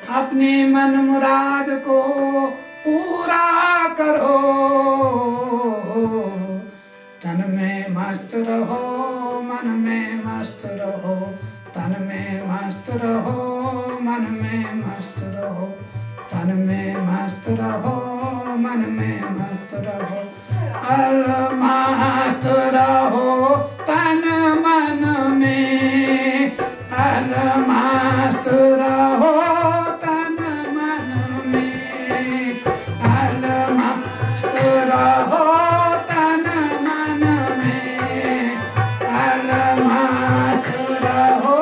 अपनी मन मुराद को पूरा करो। तन में मस्त रहो, मन में मस्त रहो, तन में मस्त रहो, मन में मस्त रहो, तन में मस्त रहो, मन में मस्त रहो। अल मस्त रहो तन मन में, अल मस्त रहो तन मन में, अल मस्त रहो तन मन में, अल मस्त रहो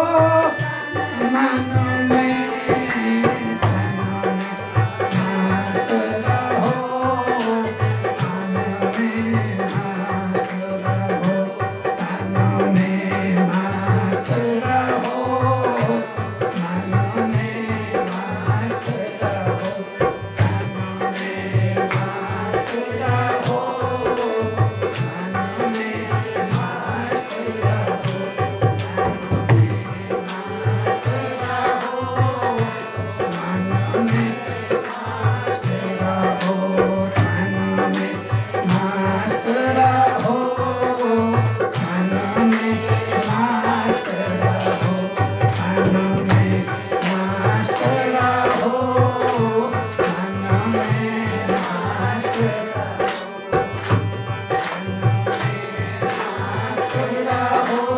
मन में, तन में मस्त रहो, मन में मस्त रहो, तन में मस्त रहो, मन में मस्त रहो, तन में मस्त रहो, मन में मस्त रहो, तन में मस्त रहो, मन में मस्त रहो, तन में मस्त रहो, मन में मस्त रहो, तन में मस्त रहो, मन में मस्त रहो, तन में मस्त रहो,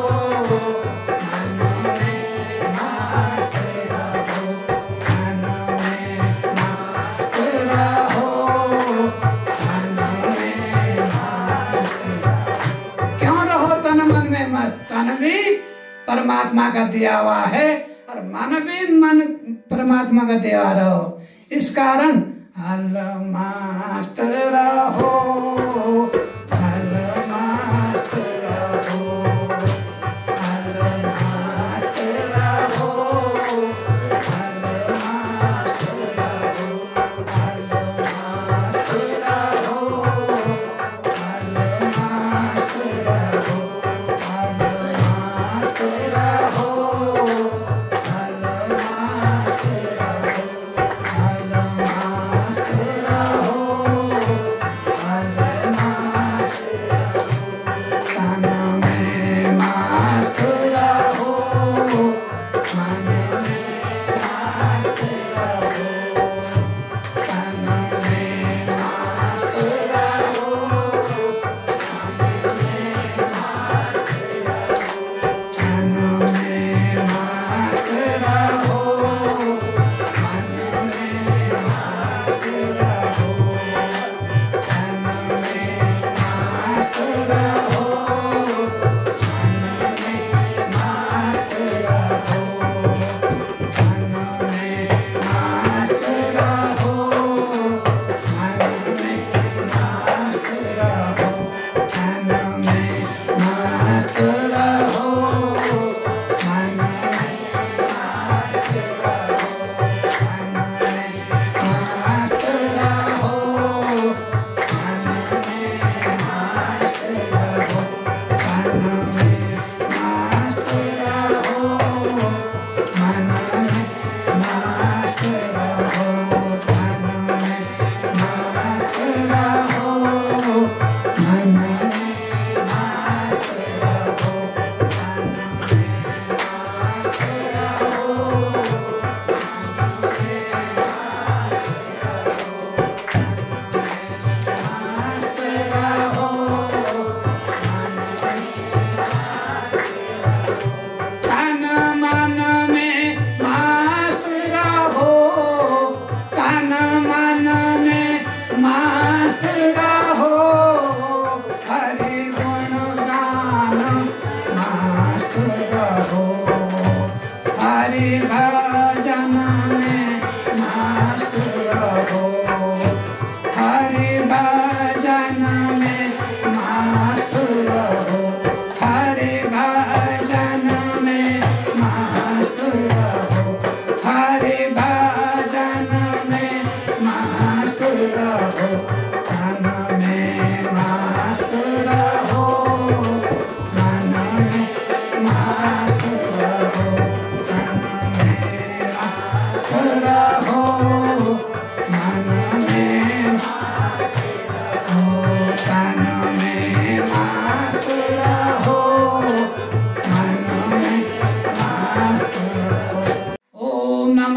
मन में मस्त रहो, तन में मस्त रहो, मन में मस्त रहो। क्यों रहो तन मन में मस्त? तन भी परमात्मा का दिया हुआ है और मन भी मन परमात्मा का दिया रहो। इस कारण अल मस्त रहो, अल मस्त रहो, अल मस्त रहो, अल मस्त रहो, अल मस्त रहो, अल मस्त रहो, अल मस्त रहो, अल मस्त रहो, अल मस्त रहो, अल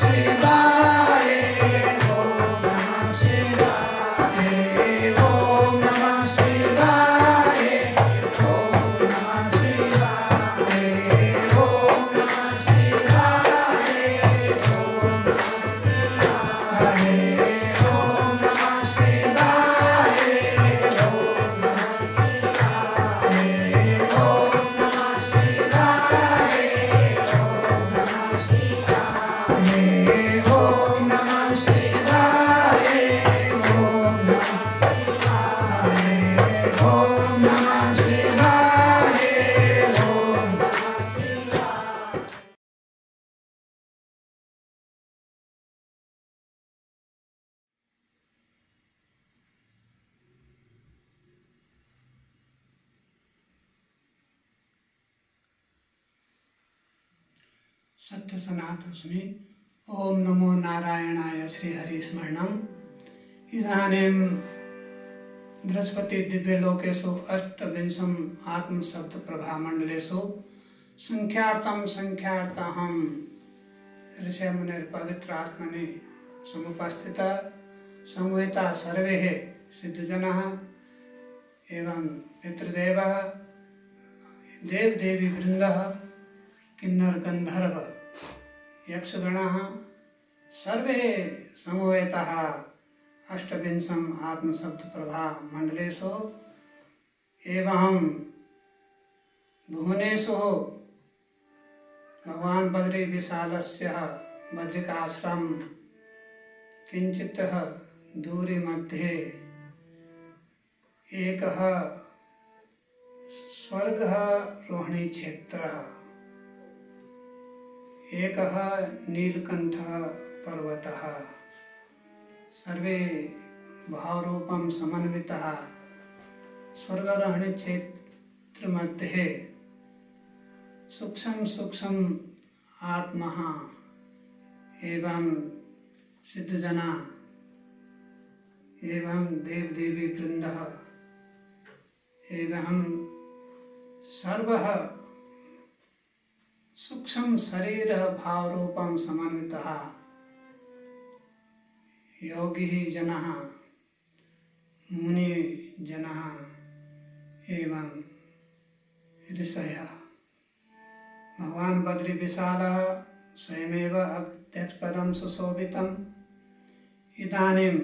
शिवाय ओम नमः शिवाय ओम नमः शिवाय ओम नमः शिवाय ओम नमः शिवाय ओम नमः शिवाय ओम नमः शिवाय ओम नमः शिवाय ओम नमः शिवाय ओम नमः शिवाय ओम नमः शिवाय ओम नमः शिवाय ओम नमः शिवाय ओम नमः शिवाय। सत्य सनातस्मि ओम नमो नारायणाय श्रीहरि स्मरणम्। इदानीं बृहस्पति दिव्यलोकेषु अष्टविंशम् आत्मशब्दप्रभामण्डलेषु संख्यार्थं ऋषयमुनिर्पवित्रात्मनि समुपस्थिता समूहिता सर्वे सिद्धजनाः एवं पितृदेवः देवदेवी वृन्दः किन्नर गंधर्व यक्षगणाः सर्वे समूहिताः अष्टविंशम् आत्मशब्दप्रभा मण्डलेषु एवं भुवनेषु भगवान् बद्रीविशालस्य बद्रिकाश्रम किञ्चित् दूरी मध्ये एकः स्वर्गारोहणी क्षेत्रः एकः नीलकण्ठः पर्वतः सर्वे भावरूपं समन्वितः स्वर्गारोहणी क्षेत्र मध्ये सूक्ष्म आत्मा एवं सिद्धजना एवं देव देवी वृंदः एवं सर्वः सूक्ष्म शरीर भाव रूपम समन्वितः योगी जनः मुनि जनः एवं ऋषयः भगवान् बद्री विशालः स्वयमेव अध्यक्षपदं सुशोभितम्। इदानीं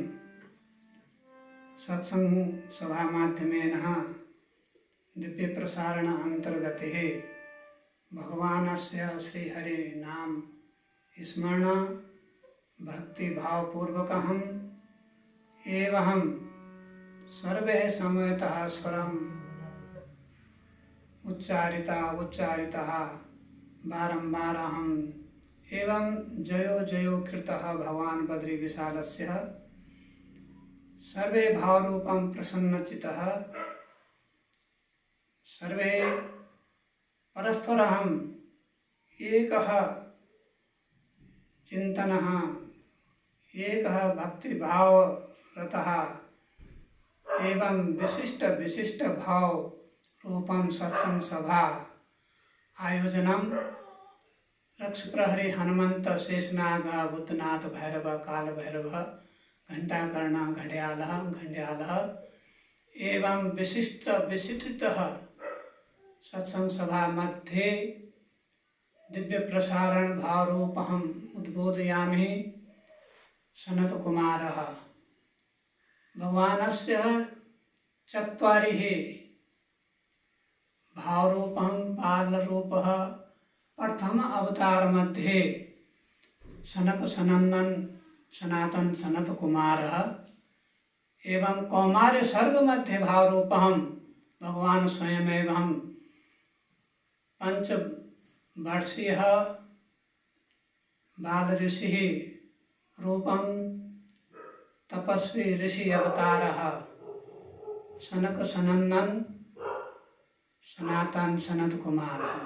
सत्संग सभा माध्यमेन दिव्य प्रसारण अंतर्गते भगवानस्य श्रीहरि नाम स्मरण भक्ति भाव पूर्वकम् एवं सर्वे समयतः स्वरम् उच्चारिता बारंबार हम एवं जयो जयो कृतः भगवान् बद्री विशालस्य सर्वे भावरूपं प्रसन्नचितः सर्वे परस्परं एकः चिन्तनः एकः भक्तिभावरतः एवं विशिष्ट भाव रूपं सत्संग सभा आयोजनम रक्षप्रहरी हनुमंत शेषनाग भूतनाथ भैरव काल भैरव घंटाकर्ण घंड्यालः एवं विशिष्टतः सत्संग सभा मध्ये दिव्य प्रसारण भाव रूपहम उद्बोधयामि। सनत कुमारः भगवानस्य चत्वारिः भावरूपं बालरूपः प्रथम अवतार मध्ये सनक सनंदन सनातन सनत कुमारः एवं कौमार्य सर्ग मध्ये भावरूपं भगवान स्वयं एवं पंचवर्षीय बाल ऋषि रूपं तपस्वी ऋषि अवतारः सनक सनंदन सनातन सनत कुमारः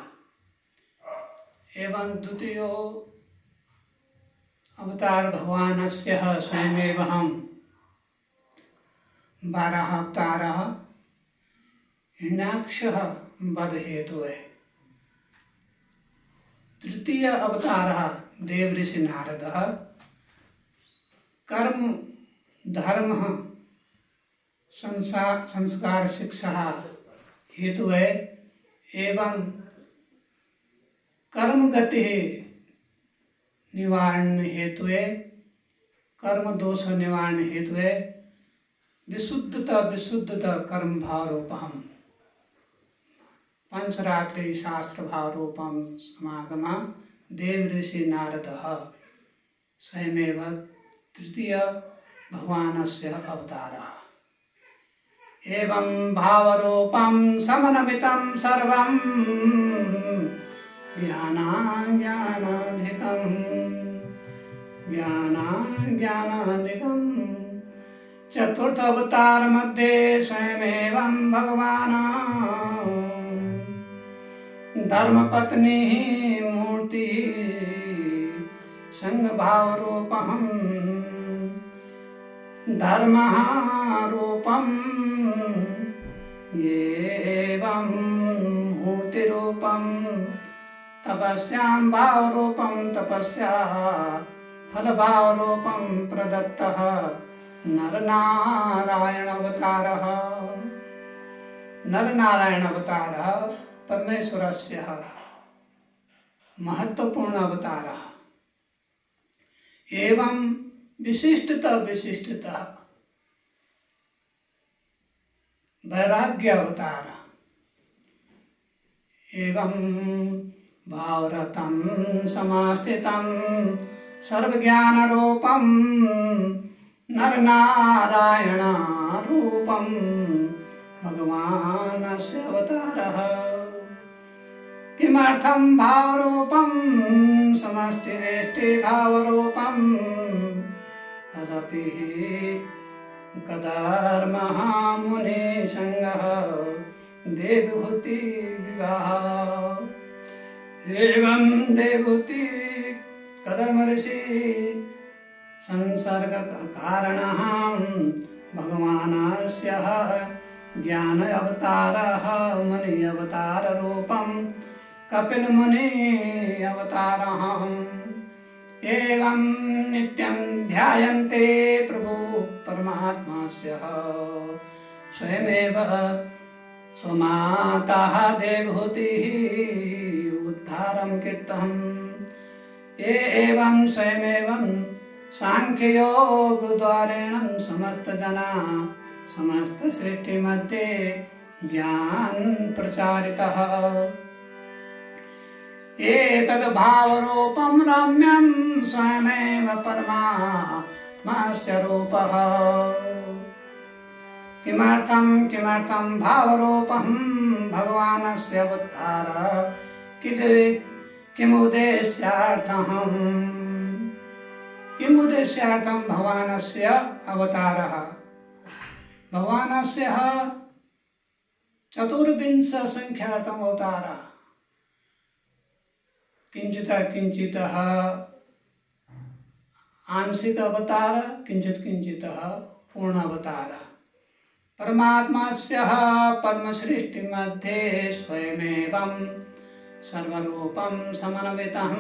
एवं द्वितीय अवतार भगवानस्य स्वयमेवं 12 अवतारः हिरण्याक्षः वध हेतु है। तृतीय अवतारः देवऋषि नारदः कर्म धर्म संस्कार शिक्षा हेतु है एवं कर्म गति निवारण हेतु है, कर्म दोष निवारण हेतु है, विशुद्धता कर्म भावरूपम पंचरात्रि शास्त्र भावरूपम समागम देवऋषि नारदः स्वयमेव तृतीय भगवानस्य अवतारः। एवं भावरूपं समन्वितं सर्वं ज्ञानाधिकं चतुर्थ अवतार मध्ये स्वयमेवं भगवान् धर्मपत्नी मूर्ति संग भाव रूपम धर्म रूपम एवं मूर्ति रूपम तपस्यां भाव रूपम तपस्या फल भाव रूपम प्रदत्तः नरनारायण अवतारः। नरनारायण अवतारः परमेश्वरस्य महत्वपूर्ण अवतारः। एवं विशिष्टता वैराग्य अवतार एवं भावरतं समास्थितं सर्वज्ञान रूपं नरनारायण रूपं भगवानस्य अवतारः। किमर्थं भावरूपं समष्टिवेष्टि भावरूपं तदपि कदर्मः मुने संगः देवहूति विवाह। एवं देवहूति कदर्म ऋषि संसर्ग कारणः भगवानस्य ज्ञान अवतारः मुनि अवतार रूपं कपिल मुनि अवतारः। एवं नित्यं ध्यायन्ते प्रभु परमात्मास्य स्वयमेव स्वमाता देवहूतिः उद्धारं कीर्तम्। एवं स्वयमेवं सांख्ययोग द्वारेण समस्त जना समस्त सृष्टि मध्ये ज्ञान प्रचारितः। एतद् भावरूपं रम्यं स्वयमेव परमात्मस्य रूपः। किमर्थं भावरूपं भगवानस्य अवतारः किमुद्देश्यार्थं भगवानस्य अवतारः। भगवानस्य चतुर्विंश संख्यार्थम् अवतारः। किंचित आंशिक अवतार किंचित पूर्ण अवतार। परमात्मास्य पद्मसृष्टि मध्ये स्वयमेवं सर्वरूपं समन्वितं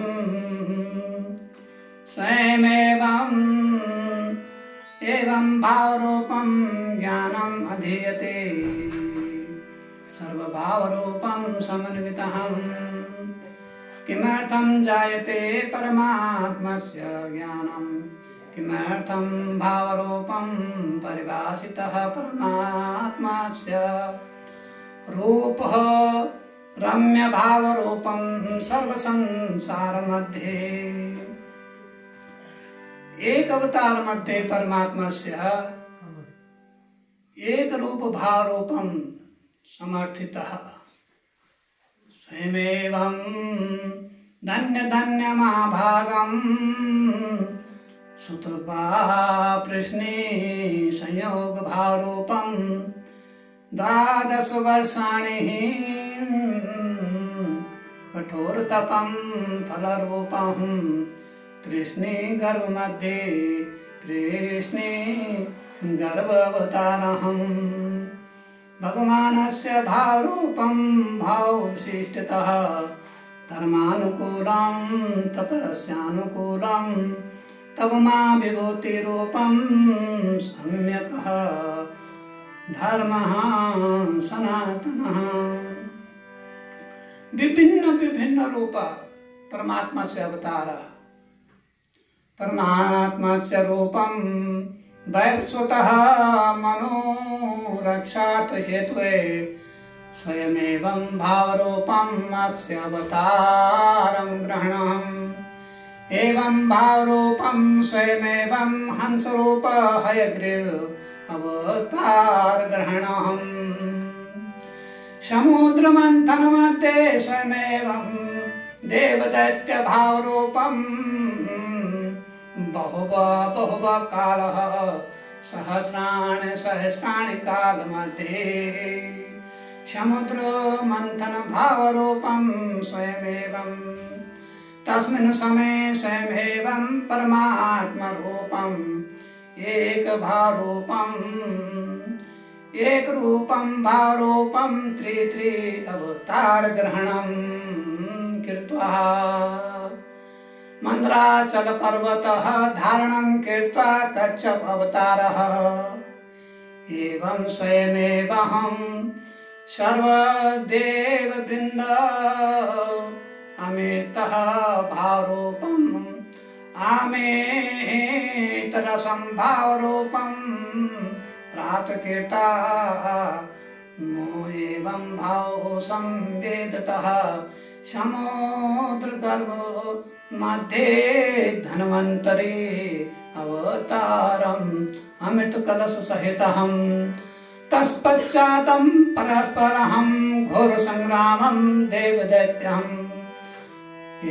स्वयमेवं एवं भावरूपं ज्ञानम् अधीयते सर्वभावरूपं समन्वितं। किमर्थं जायते परमात्मस्य ज्ञानं किमर्थं भावरूपं परिभाषितः परमात्मस्य रूपः रम्य भावरूपं सर्वसंसार मध्ये। एक अवतार मध्ये परमात्मस्य एक रूप भावरूपं समर्थितः स्वयमेवं धन्य महाभागं सुतपा प्रश्ने संयोग भावरूपं 12 वर्षाणि कठोर तपं फलरूपं कृष्णे गर्भ मध्ये कृष्णे गर्भ अवतारहं। भगवानस्य भावरूपं भावविशिष्टतः धर्मानुकूलं तपस्यानुकूलं तव मा विभूतिरूपं सम्यक् धर्मः सनातनः। विभिन्न विभिन्न रूप परमात्मा से अवतार। परमात्मा से रूपम वैवस्वतः मनोरक्षार्थ हेतुवे स्वयमेवं भावरूपं मत्स्य अवतारं ग्रहणम्। एवं भावरूपं स्वयमेवं हंसरूप हयग्रीव अवतार ग्रहणम्। समुद्र मंथन मध्ये स्वयमेवं देवदैत्य भावरूपं बहुव कालः सहस्राणि काल मध्ये समुद्र मंथन भावरूपं स्वयमेवं तस्मिन् समये स्वयमेवं परमात्मा रूपं एक भावरूपं एक रूपं भावरूपं त्रि अवतार ग्रहणं कृत्वा मंद्राचल पर्वतः धारणं कृत्वा कच्छप अवतारः। एवं स्वयमेवं सर्वदेव वृन्द अमृतः भावरूपम् आमेतरसं भावरूपं प्राप्त कीर्ता मो एवं भाव संवेदतः समुद्र गर्भ मध्ये धन्वन्तरी अवतारम् अमृत कलश सहितहं तत्पश्चातं परस्परहं घोर संग्रामं देवदैत्यम्।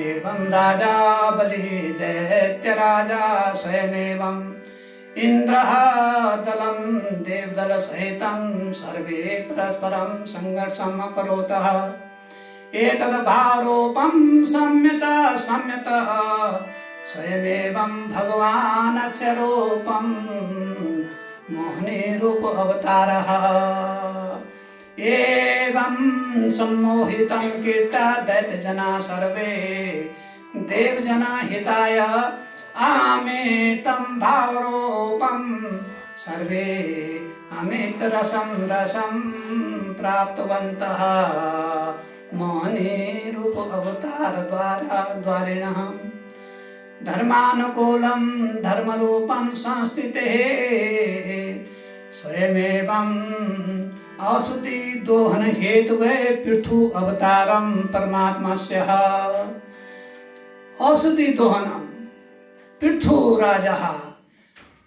एवं राजा बलिः दैत्य राजा स्वयमेवं इंद्रः दलं देवदल सहितं सर्वे परस्परं संघर्षम् अकरोतः। एतद् भावरूपं सम्यतः स्वयमेवं भगवानस्य रूपं मोहिनी रूप अवतारः। एवं सम्मोहितं कीर्त्या दैत्यजना सर्वे देवजना हिताय अमृतं भावरूपं सर्वे अमृत रसं प्राप्तवन्तः मोहिनी रूप अवतार द्वारेण। धर्मानुकूलं धर्मरूपं संस्थिते स्वयमेवं औषधि दोहन हेतुवे पृथु अवतारं परमात्मस्य। औषधि दोहनं पृथु राजा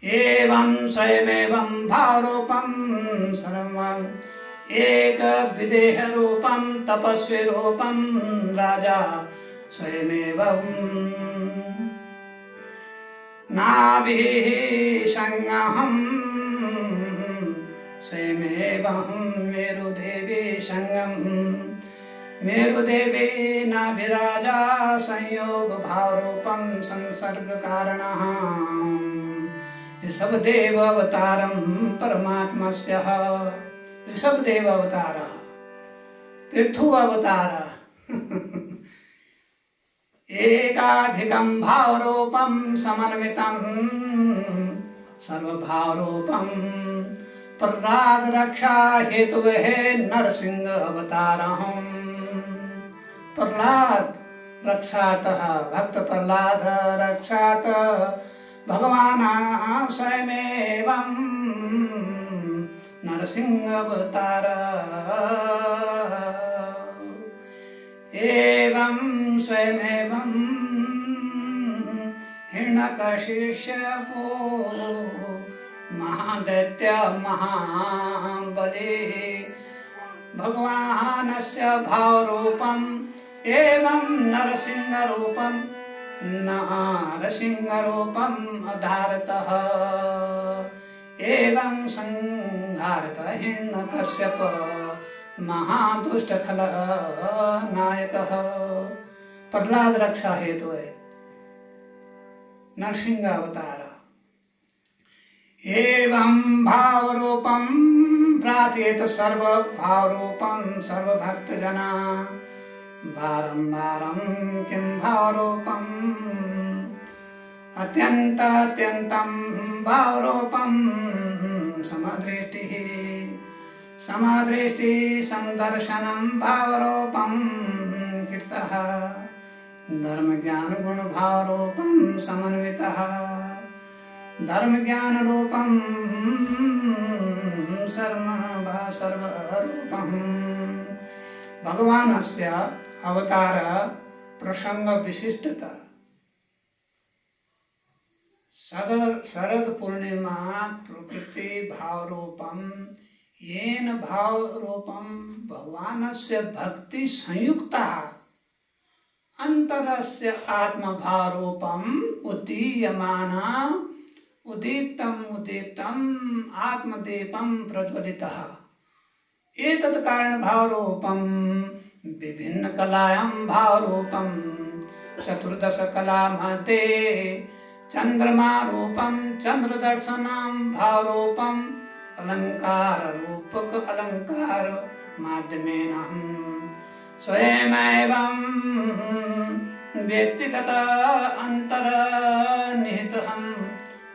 एवं स्वयमेवं भावरूपं सर्वं एक विदेह रूपं तपस्वी रूपं राजा स्वयमेवं नाभिः संज्ञाहं स्वयमेवं मेरुदेवी संगम मेरुदेवी नाभिराजा संयोग भावरूपं संसर्ग कारणः ऋषभदेव अवतारं परमात्मस्य। ऋषभदेव अवतार पृथु अवतार एकाधिकं भावरूपं समन्वितं सर्वभावरूपं प्रह्लाद रक्षा हेतुवे नरसिंह अवतारम्। प्रह्लाद रक्षार्थः भक्त प्रह्लाद रक्षार्थः भगवान् स्वयमेवं नरसिंह अवतार। एवं स्वयमेवं हिरण्यकशिपो महादैत्य महाबली भगवानस्य भावरूपम् एवं नरसिंहरूपम् अधारतः। एवं संहारत हिरण्यकश्यप महादुष्ट खल नायकः प्रह्लाद रक्षा हेतु है नरसिंह अवतार। एवं भावरूपं प्रार्थयेत सर्व भावरूपं सर्वभक्तजना बारंबारं किं भावरूपम् अत्यन्तं भावरूपं समदृष्टिः समदर्शनं भावरूपं कीर्तः धर्म ज्ञान गुण भावरूपं समन्वितः धर्म ज्ञान रूपं सर्वरूपं भगवानस्य अवतार प्रसंग विशिष्टता शरद पूर्णिमा प्रकृति भावरूपं येन भावरूपं भगवानस्य भक्ति संयुक्ता अंतरस्य आत्मभावरूपं उदीयमाना उदीप्तम् आत्मदीपं प्रज्वलितः एतत् कारण भावरूपं विभिन्न कलायां भावरूपं चतुर्दश कला मध्ये चंद्रमा रूपं चंद्रदर्शनं भावरूपं अलंकार रूपक अलंकार माध्यमेन स्वयमेवं व्यक्तिगत अंतर्निहितं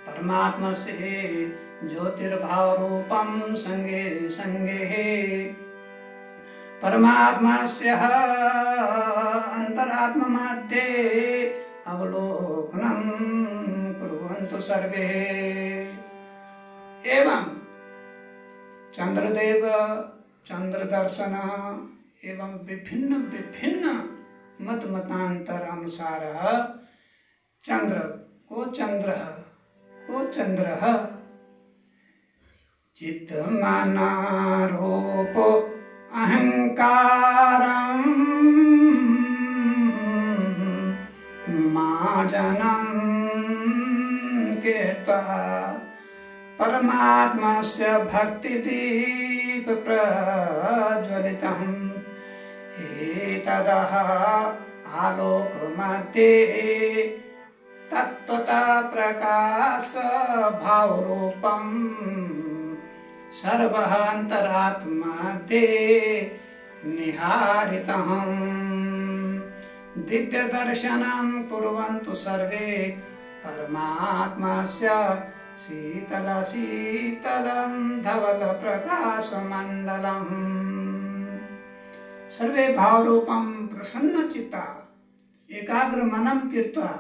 परमात्मस्य ज्योतिर्भावरूपं संगे संगे परमात्मस्य अंतरात्ममध्ये अवलोकनं कुर्वन्तु सर्वे। एवं चंद्रदेव चंद्रदर्शन एवं विभिन्न मत मतांतर अनुसार चंद्र को चंद्र चित्त मन रूप अहंकारं माजनं कीर्त्वा परमात्मस्य भक्तिदीप प्रज्वलितम् एतदः आलोकमध्ये तत्त्वता प्रकाश भावरूपं सर्वान्तरात्मध्ये निहारितम् दिव्य दर्शनं कुर्वन्तु सर्वे परमात्मस्य शीतलं धवल प्रकाशमण्डलम् सर्वे भावरूपं प्रसन्नचित्ता एकाग्र मनम कीर्त्वा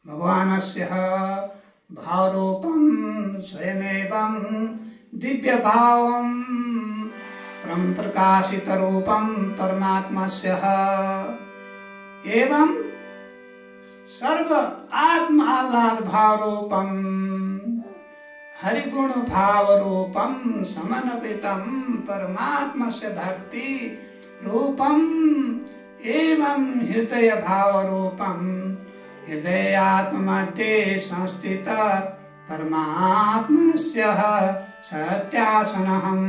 भगवानस्य भावरूपं स्वयमेवं दिव्य भावं प्रकाशित रूपं परमात्मस्य एवं सर्व आत्म आह्लाद भावरूपं हरिगुण भावरूपं समन्वितं परमात्मस्य भक्ति रूपं एवं हृदय भावरूपं हृदयात्ममध्ये संस्थित परमात्मस्य सत्यासनहं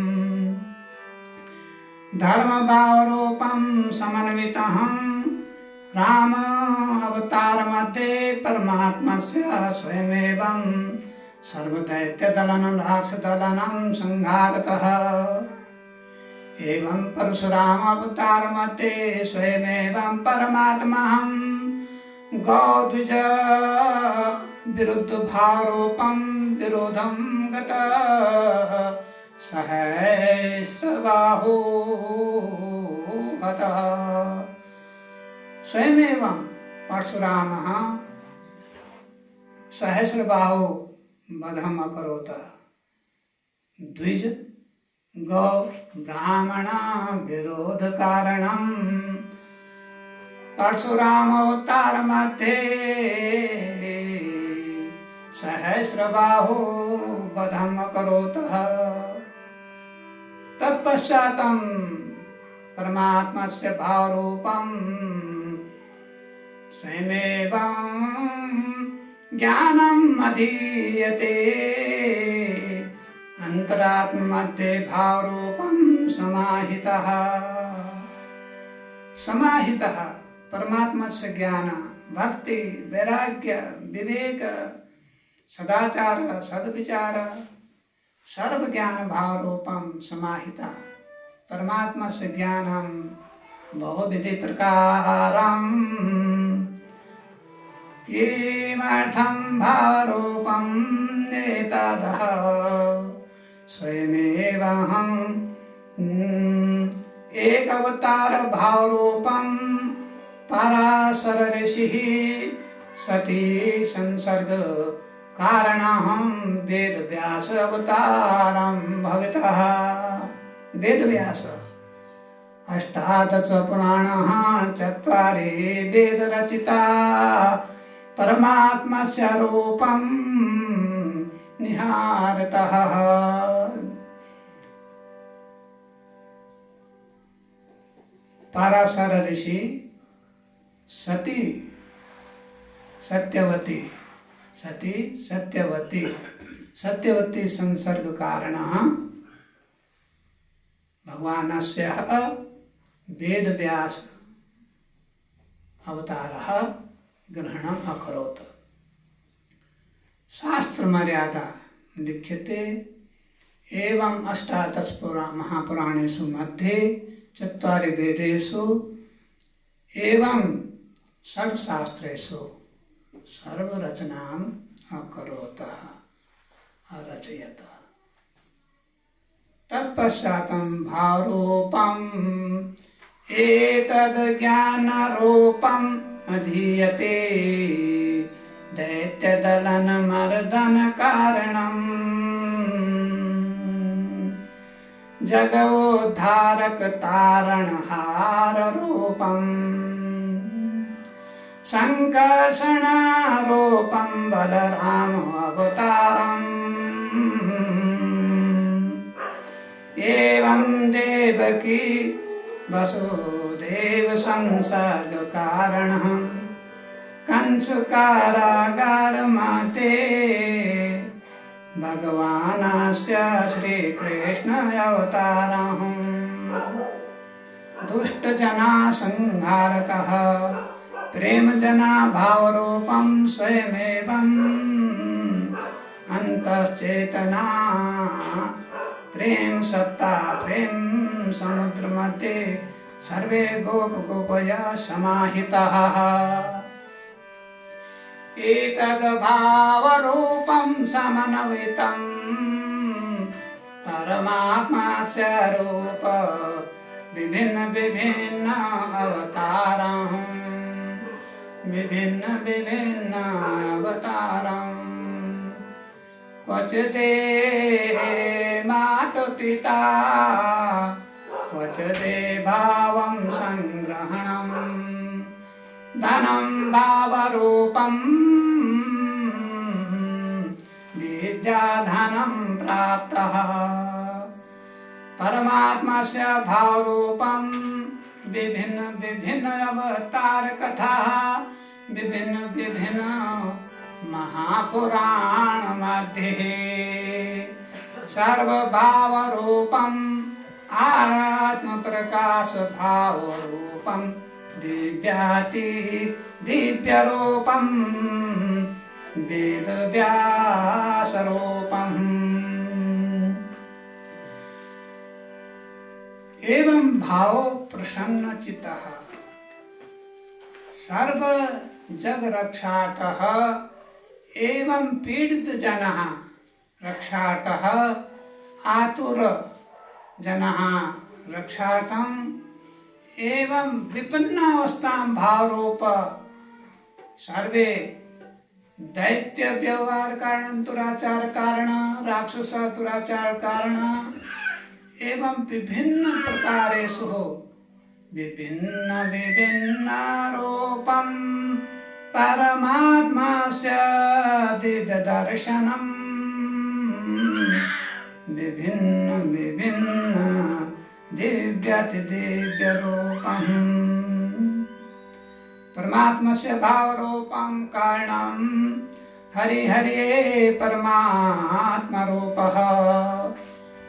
धर्म भावरूपं समन्वितं राम अवतार मध्ये परमात्मस्य स्वयमेवं सर्वदैत्यदलनं राक्षसदलनं संघातः एवं परशुराम अवतार मध्ये स्वयमेवं परमात्माहं गौद्विज विरुद्ध भावरूपं विरोधं गतः सहस्रबाहु हतः स्वयमेवं परशुरामः सहस्रबाहु वधम् अकरोत् द्विज गौ ब्राह्मण विरोध कारणं परशुराम अवतार मध्ये सहस्रबाहु वधम् अकरोत् तत्पश्चातं परमात्मस्य भावरूपं स्वयमेवं ज्ञानम् अधीयते अंतरात्म मध्ये भावरूपं समाहितः परमात्मस्य ज्ञान भक्ति वैराग्य विवेक सदाचार सद्विचार सर्व ज्ञान भावरूपं समाहिता परमात्मस्य ज्ञानं बहुविधि प्रकारम् किमर्थं भावरूपम् एतदः स्वयमेवाहम् एकवतार भावरूपम् पराशर ऋषिः सती संसर्ग कारणं वेदव्यास अवतारं भवितः। वेदव्यास अष्टादश पुराणः चत्वारि वेद रचिता परमात्मस्य रूपं निहारतः। पराशर ऋषि सती सत्यवती सत्यवती संसर्ग कारणः भगवानस्य वेदव्यास अवतारः ग्रहणम् अकरोत्। शास्त्र मर्यादा लिख्यते एवं अष्टादश महापुराणेषु मध्ये चत्वारि वेदेषु एवं षड्शास्त्रेषु सर्वरचनाम् अकरोत् अरचयत्। तत्पश्चातं भावरूपम् एतद् ज्ञानरूपम् अधीयते दैत्यदलनमर्दनकारणम् जगोद्धारक तारणहाररूपम् संकर्षणारूपं बलराम अवतारम् एवं देवकी वसुदेव संसर्ग कारणः कंस कारागारमध्ये भगवानस्य श्रीकृष्ण अवतारः दुष्ट जना संहारकः प्रेम जना भावरूपं स्वयमेवम् अंतश्चेतना प्रेम सत्ता प्रेम समुद्र मध्ये सर्वे गोप गोपया समाहिताः एतद् भावरूपं समन्वितं परमात्मस्य रूप विभिन्न विभिन्न अवतारं विभिन्न विभिन्न अवतारं क्वचिदे माता पिता क्वचिदे भावं संग्रहणं धनं भावरूपं विद्याधनं प्राप्तः परमात्मस्य भावरूपं विभिन्न विभिन्न अवतार कथा विभिन्न विभिन्न महापुराण मध्ये सर्वभावरूपम् आत्म प्रकाश भावरूपं दिव्याति दिव्यरूपं वेदव्यासरूपम् एवं भाव प्रसन्न चित्तः सर्व जग रक्षार्थः एवं पीडित जनः रक्षार्थः आतुर जनः रक्षार्थम् एवं विपन्नावस्थां भावरूप सर्वे दैत्य व्यवहार कारण दुराचार कारण राक्षस दुराचार कारण एवं विभिन्न प्रकारेषु विभिन्न विभिन्न रूपं परमात्मस्य दिव्य दर्शनम् विभिन्न विभिन्न दिव्याति दिव्य रूपम् परमात्मस्य भाव रूपं कारणं हरि हरि परमात्मा रूपः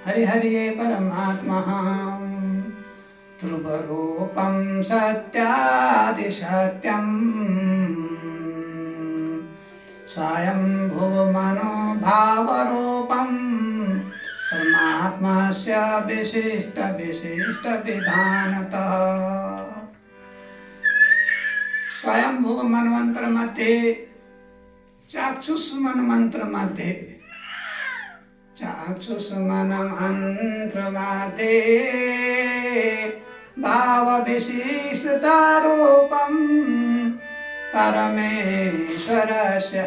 हरि हरि परमात्मा ध्रुव रूपं सत्यादि सत्यम् स्वयंभुव मनोभाव रूपं परमात्मस्य विशिष्ट विशिष्ट विधानतः स्वयंभू मन्वंतर मध्ये चाक्षुष मन्वंतर मध्ये चाक्षुष मन्वंतर मध्ये भाव विशिष्टता रूपम परमेश्वरस्य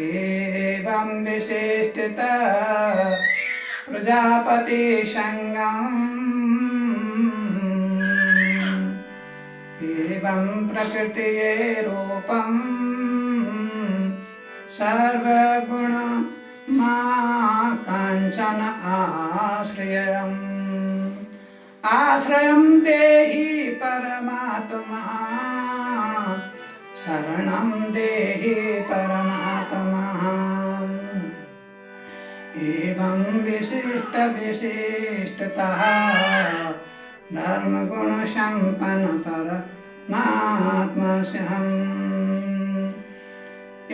एवं विशिष्टता प्रजापति संगम एवं प्रकृति रूपम सर्वगुण मा कांचन आश्रयम् आश्रयं देहि परमात्मा शरणं देहि परमात्मा एवं विशिष्ट विशिष्टतः धर्म गुण संपन्न परमात्मस्यहम्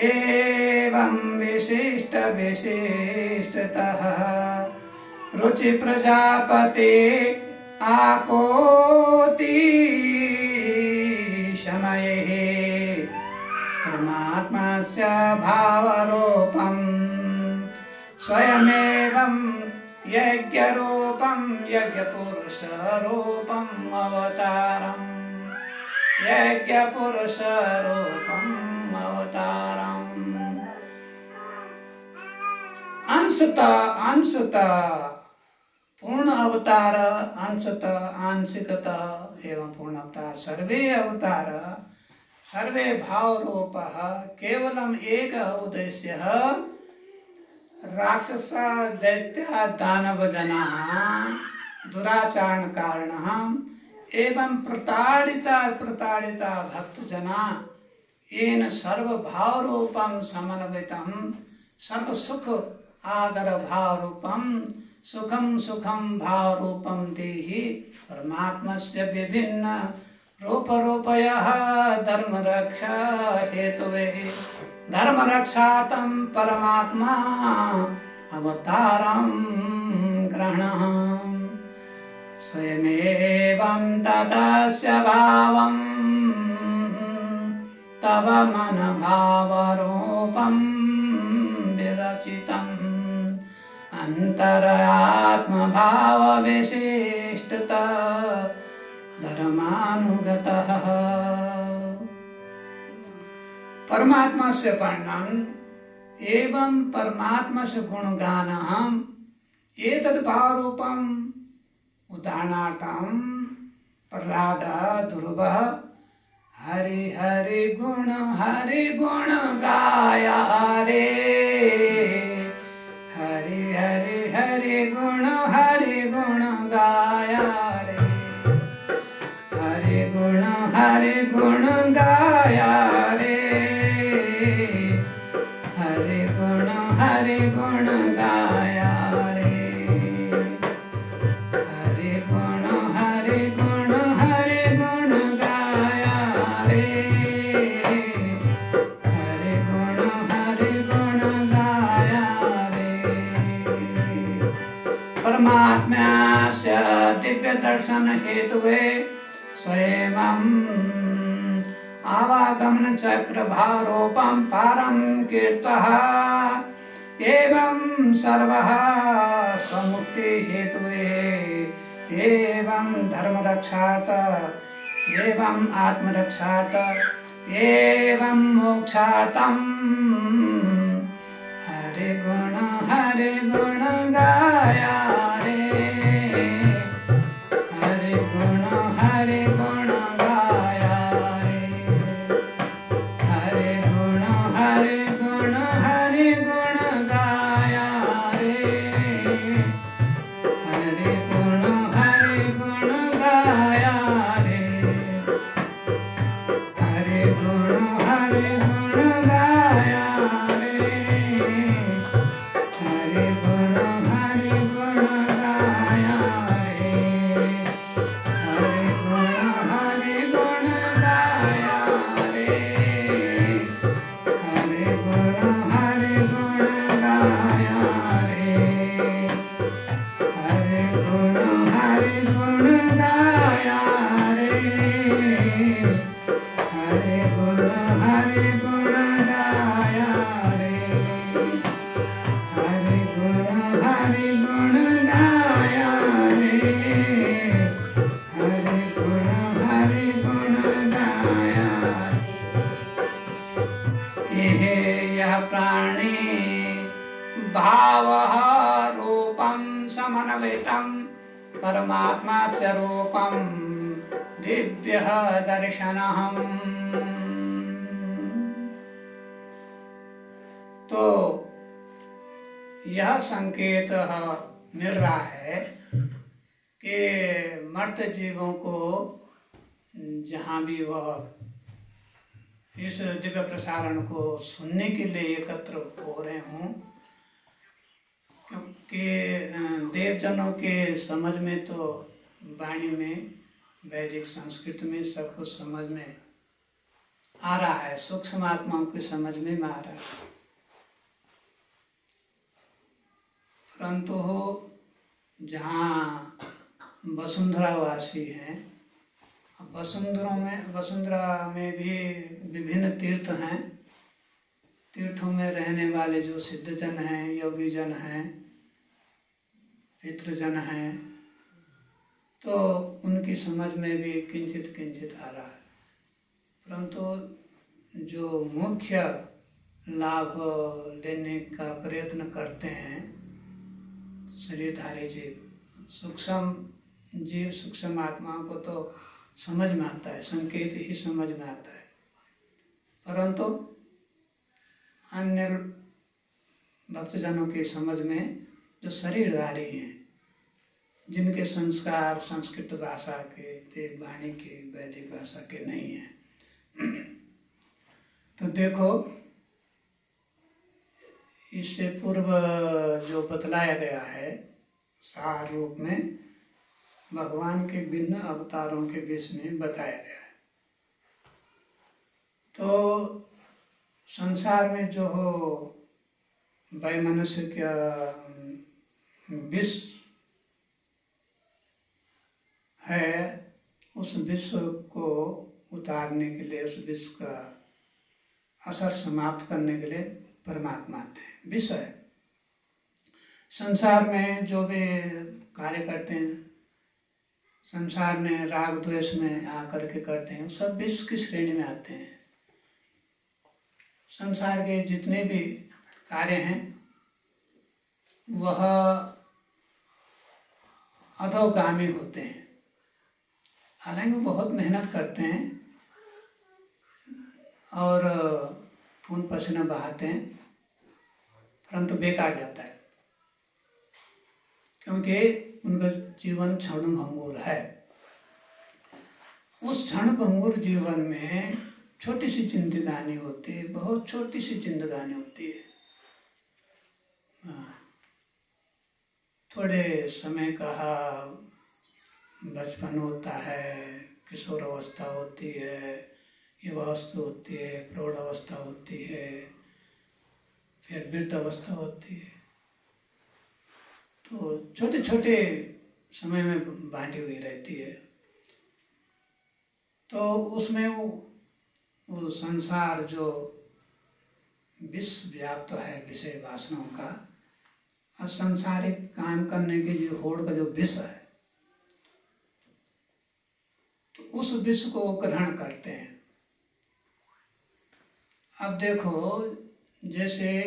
एवं विशिष्ट विशिष्टतः रुचि प्रजापति आकोति समये परमात्मस्य भावरूपं स्वयमेवं यज्ञरूपं यज्ञपुरुषरूपम् अवतारम् यज्ञपुरुषरूपम् अवतारम् अंशतः पूर्ण अवतार अंशतः आंशिकतः एवं पूर्ण अवतार सर्वे अवतार सर्वे भाव रूपः केवलम एक उद्देश्य राक्षस दैत्य दानव जनाः दुराचारण कारणः एवं प्रताड़िता भक्त जना येन सर्व भाव रूपम समन्वितं सर्व सुख आदर भाव रूपम सुखम सुखम भाव रूपम देहि परमात्मस्य विभिन्न रूप रूपयः धर्म रक्षा हेतुवे धर्म रक्षार्थं परमात्मा अवतारं ग्रहणः स्वयमेवं ततस्य भावं तव मन भाव रूपं विरचितम् अंतरात्म भाव विशिष्टता धर्मानुगतः परमात्मा से वर्णन एवं परमात्मा से गुणगानम् एतद् भाव रूपम् उदाहरणार्थं प्रह्लाद ध्रुव हरि हरि गुण गाया रे हरि हरि हरि गुण गाया रे हरि गुण गाया रे हरि गुण गाया रे हरि गुण गाया रे हरि गुण गाया रे परमात्म्यस्य दिव्य दर्शन हेतुवे स्वयं आवागमन चक्र भारोपम पारम कीर्तः एवं सर्वः स्वमुक्ति हेतुवे एवं धर्म रक्षार्थ एवं आत्मरक्षार्थ एवं मोक्षार्थम हरि गुण गाया रे हरि गुण गाया रे हरि गुण गाया रे हरि गुण गाया रे हरि गुण गाया रे हरि गुण प्राणी भावः रूपं समन्वितं परमात्मा च रूपं दिव्यः दर्शनम्। तो यह संकेत मिल रहा है कि मर्त जीवों को जहाँ भी वह इस दिव्य प्रसारण को सुनने के लिए एकत्र हो रहे हों, क्योंकि देवजनों के समझ में तो वाणी में, वैदिक संस्कृत में सब कुछ समझ में आ रहा है, सूक्ष्म आत्माओं की समझ में आ रहा है। परंतु जहाँ वसुंधरावासी हैं, वसुंधरा में भी विभिन्न तीर्थ हैं। तीर्थों में रहने वाले जो सिद्धजन हैं, योगी जन हैं, पितृजन हैं, तो उनकी समझ में भी किंचित किंचित आ रहा है। परंतु जो मुख्य लाभ लेने का प्रयत्न करते हैं शरीरधारी जीव, सूक्ष्म जीव, सूक्ष्म आत्माओं को तो समझ में आता है, संकेत ही समझ में आता है। परंतु अन्य भक्तजनों की समझ में जो शरीरधारी हैं, जिनके संस्कार संस्कृत भाषा के, देववाणी के, वैदिक भाषा के नहीं हैं, तो देखो इससे पूर्व जो बतलाया गया है सार रूप में भगवान के भिन्न अवतारों के विषय में बताया गया है। तो संसार में जो हो वैमनस्य का विष है, उस विश्व को उतारने के लिए, उस विष का असर समाप्त करने के लिए परमात्मा आते हैं। विष है संसार में जो भी कार्य करते हैं, संसार में राग द्वेष में आकर के करते हैं, सब विष की श्रेणी में आते हैं। संसार के जितने भी कार्य हैं वह अधोगामी होते हैं। हालांकि वो बहुत मेहनत करते हैं और खून पसीना बहाते हैं, परंतु बेकार जाता है, क्योंकि उनका जीवन क्षणभंगुर है। उस क्षणभंगुर जीवन में छोटी सी जिंदगानी होती है, बहुत छोटी सी जिंदगानी होती है। थोड़े समय का बचपन होता है, किशोर अवस्था होती है, युवावस्था होती है, प्रौढ़ अवस्था होती है, फिर वृद्ध अवस्था होती है। तो छोटे छोटे समय में बांटी हुई रहती है। तो उसमें वो संसार जो विश्व व्याप्त है विषय वासनाओं का, और सांसारिक काम करने की जो होड़ का जो विष है, तो उस विष को वो ग्रहण करते हैं। अब देखो, जैसे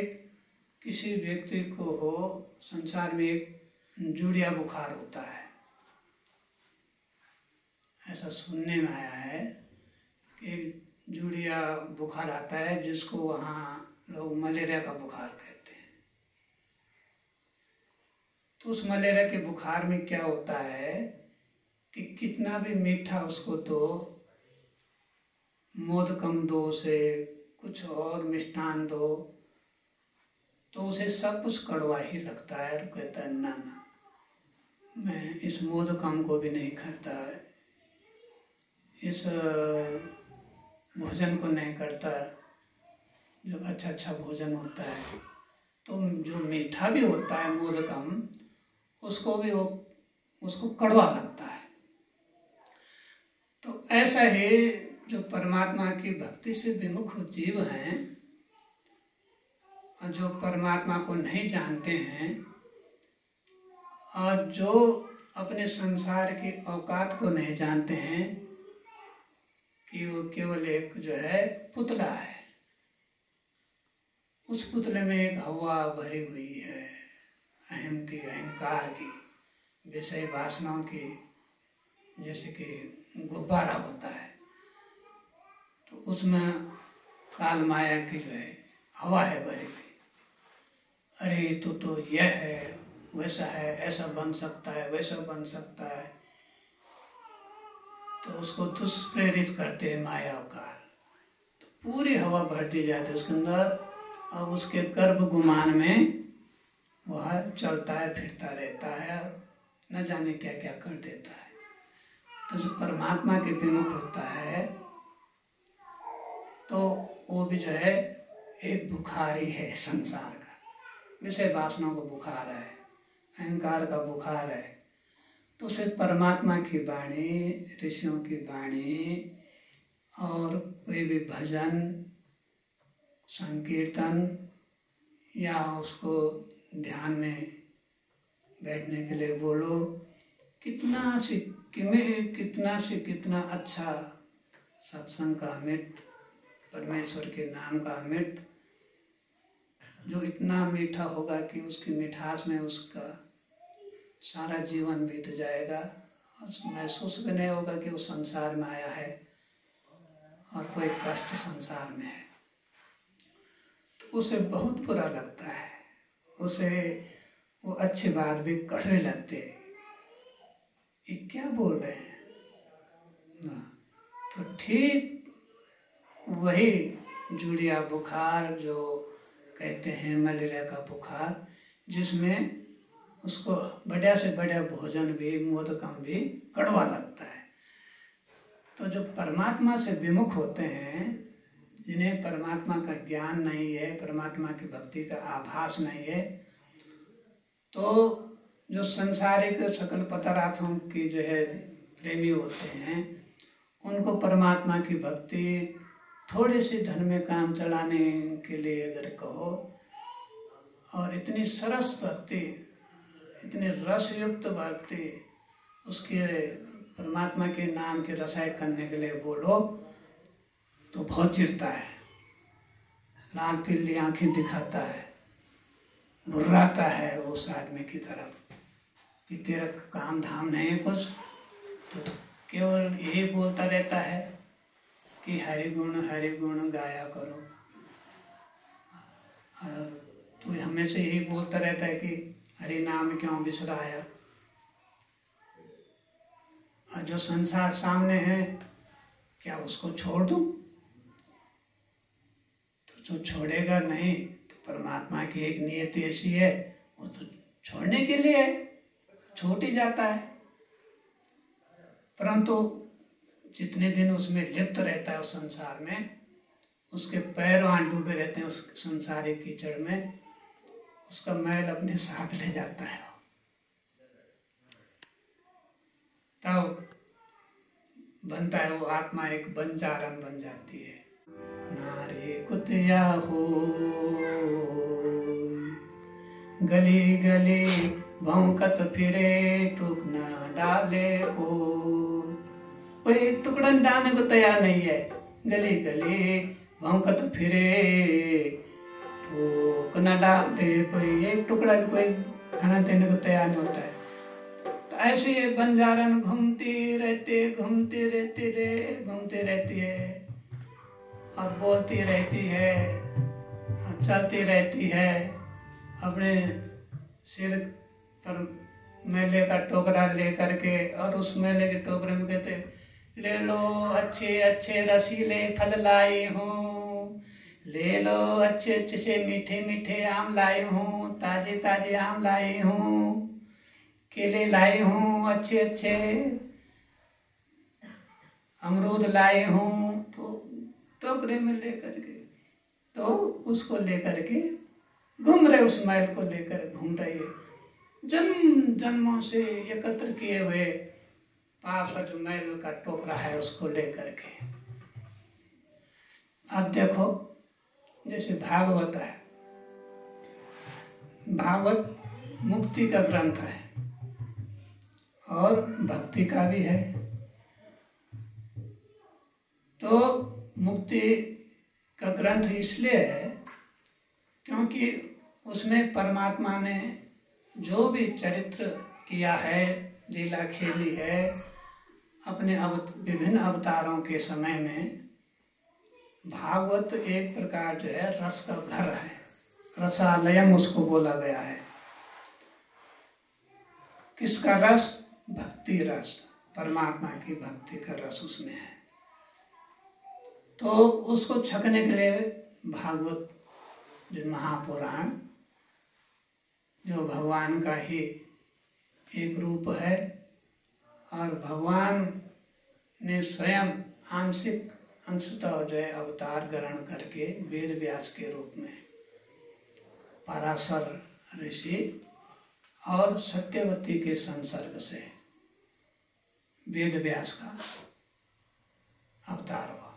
किसी व्यक्ति को हो संसार में एक जूड़िया बुखार होता है, ऐसा सुनने में आया है कि जूड़िया बुखार आता है, जिसको वहाँ लोग मलेरिया का बुखार कहते हैं। तो उस मलेरिया के बुखार में क्या होता है कि कितना भी मीठा उसको दो, मोदकम दो, से कुछ और मिष्ठान दो, तो उसे सब कुछ कड़वा ही लगता है। और कहता है ना ना, मैं इस मोदकम को भी नहीं खाता, इस भोजन को नहीं करता जो अच्छा अच्छा भोजन होता है। तो जो मीठा भी होता है मोदकम, उसको भी उसको कड़वा लगता है। तो ऐसा ही जो परमात्मा की भक्ति से विमुख जीव हैं और जो परमात्मा को नहीं जानते हैं और जो अपने संसार की औकात को नहीं जानते हैं कि वो केवल एक जो है पुतला है, उस पुतले में एक हवा भरी हुई है, अहम की, अहंकार की, विषय वासनाओं की, जैसे कि गुब्बारा होता है, तो उसमें काल माया की जो है हवा है भरी हुई। अरे तो यह है, वैसा है, ऐसा बन सकता है, वैसा बन सकता है, तो उसको दुष्प्रेरित करते हैं मायाकार। तो पूरी हवा भर दी जाती है उसके अंदर, और उसके गर्भ गुमान में वह चलता है, फिरता रहता है, न जाने क्या क्या कर देता है। तो जो परमात्मा के विमुख होता है तो वो भी जो है एक बुखारी है संसार का, विषय वासनाओं का बुखार है, अहंकार का बुखार है। तो उसे परमात्मा की वाणी, ऋषियों की वाणी और कोई भी भजन संकीर्तन या उसको ध्यान में बैठने के लिए बोलो, कितना से कितना अच्छा सत्संग का अमृत, परमेश्वर के नाम का अमृत, जो इतना मीठा होगा कि उसकी मिठास में उसका सारा जीवन बीत जाएगा, महसूस भी नहीं होगा कि वो संसार में आया है और कोई कष्ट संसार में है। तो उसे बहुत बुरा लगता है, उसे वो अच्छी बात भी कड़वे लगते हैं, ये क्या बोल रहे हैं ना। तो ठीक वही जूड़िया बुखार जो कहते हैं, मलेरिया का बुखार, जिसमें उसको बढ़िया से बढ़िया भोजन भी, मोदकम भी कड़वा लगता है। तो जो परमात्मा से विमुख होते हैं, जिन्हें परमात्मा का ज्ञान नहीं है, परमात्मा की भक्ति का आभास नहीं है, तो जो संसारिक सकल पदार्थों की जो है प्रेमी होते हैं, उनको परमात्मा की भक्ति थोड़े से धन में काम चलाने के लिए अगर कहो, और इतनी सरस भक्ति, इतनी रसयुक्त भक्ति, उसके परमात्मा के नाम के रसायन करने के लिए बोलो तो बहुत चिढ़ता है, लाल पीली आंखें दिखाता है, घुर्राता है उस आदमी की तरफ कि तेरा काम धाम नहीं है कुछ, तो केवल यही बोलता रहता है कि हरि गुण गाया करो। तो हमेशा यही बोलता रहता है कि हरि नाम क्यों बिसराया। और जो संसार सामने है, क्या उसको छोड़ दूं? तो जो छोड़ेगा नहीं, तो परमात्मा की एक नियति ऐसी है, वो तो छोड़ने के लिए छूट ही जाता है। परंतु जितने दिन उसमें लिप्त रहता है उस संसार में, उसके पैर वहाँ डूबे रहते हैं उस संसारिक कीचड़ में, उसका मैल अपने साथ ले जाता है। तब बनता है वो आत्मा, एक बंजारन बन जाती है। नारी कुतिया हो गली गली भौंकत फिरे, टूक न डाले कोई एक टुकड़ा डालने को तैयार नहीं है। गली गली भौंकत फिरे, टूक न डाले कोई, एक टुकड़ा भी कोई खाना देने को तैयार नहीं होता है। तो ऐसे ये बंजारन घूमती रहती है और बोलती रहती है और चलती रहती है, अपने सिर पर मेले का टोकरा ले करके, और उस मेले के टोकरे में कहते, ले लो अच्छे अच्छे रसीले फल लाई हूँ, ले लो अच्छे अच्छे से मीठे मीठे आम लाई हूँ, ताजे ताजे आम लाई हूँ, केले लाई हूँ, अच्छे अच्छे अमरूद लाई हूँ। तो टोकरे में लेकर के, तो उसको लेकर के घूम रहे, उस मैल को लेकर घूम रही है, जन्म जन्मों से एकत्र किए हुए पाप का जो मैल का टोकरा है उसको लेकर के। अब देखो, जैसे भागवत है, भागवत मुक्ति का ग्रंथ है और भक्ति का भी है। तो मुक्ति का ग्रंथ इसलिए है क्योंकि उसमें परमात्मा ने जो भी चरित्र किया है, लीला खेली है अपने विभिन्न अवतारों के समय में, भागवत एक प्रकार जो है रस का घर है, रसालयम उसको बोला गया है। किसका रस? भक्ति रस, परमात्मा की भक्ति का रस उसमें है। तो उसको छकने के लिए भागवत जो महापुराण, जो भगवान का ही एक रूप है, और भगवान ने स्वयं आंशिक अंशतः जो है अवतार ग्रहण करके वेद व्यास के रूप में पराशर ऋषि और सत्यवती के संसर्ग से वेद व्यास का अवतार हुआ।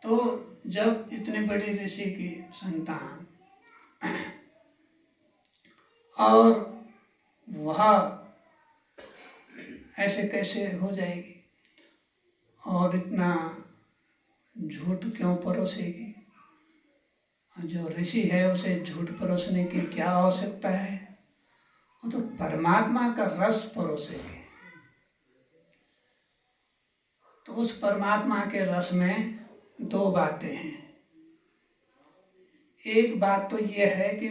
तो जब इतने बड़े ऋषि की संतान और वह ऐसे कैसे हो जाएगी और इतना झूठ क्यों परोसेगी? जो ऋषि है उसे झूठ परोसने की क्या आवश्यकता है? वो तो परमात्मा का रस परोसेगी। तो उस परमात्मा के रस में दो बातें हैं। एक बात तो यह है कि